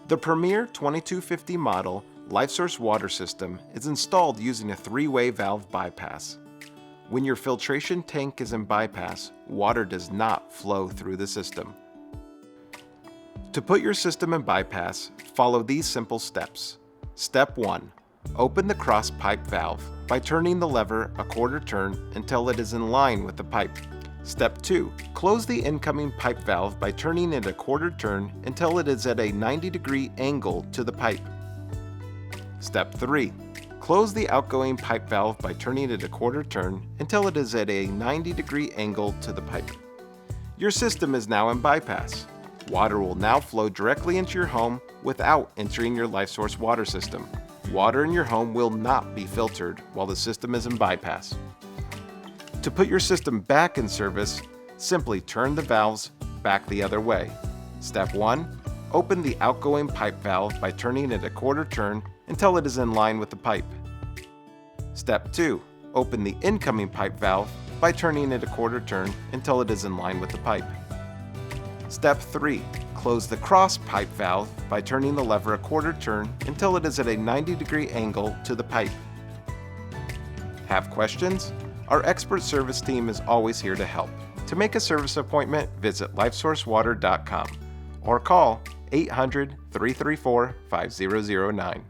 The Premier 2250 model LifeSource water system is installed using a three-way valve bypass. When your filtration tank is in bypass, water does not flow through the system. To put your system in bypass, follow these simple steps. Step 1. Open the cross pipe valve by turning the lever a quarter turn until it is in line with the pipe. Step 2. Close the incoming pipe valve by turning it a quarter turn until it is at a 90-degree angle to the pipe. Step 3. Close the outgoing pipe valve by turning it a quarter turn until it is at a 90-degree angle to the pipe. Your system is now in bypass. Water will now flow directly into your home without entering your LifeSource water system. Water in your home will not be filtered while the system is in bypass. To put your system back in service, simply turn the valves back the other way. Step 1. Open the outgoing pipe valve by turning it a quarter turn until it is in line with the pipe. Step 2. Open the incoming pipe valve by turning it a quarter turn until it is in line with the pipe. Step 3. Close the cross pipe valve by turning the lever a quarter turn until it is at a 90-degree angle to the pipe. Have questions? Our expert service team is always here to help. To make a service appointment, visit lifesourcewater.com or call 800-334-5009.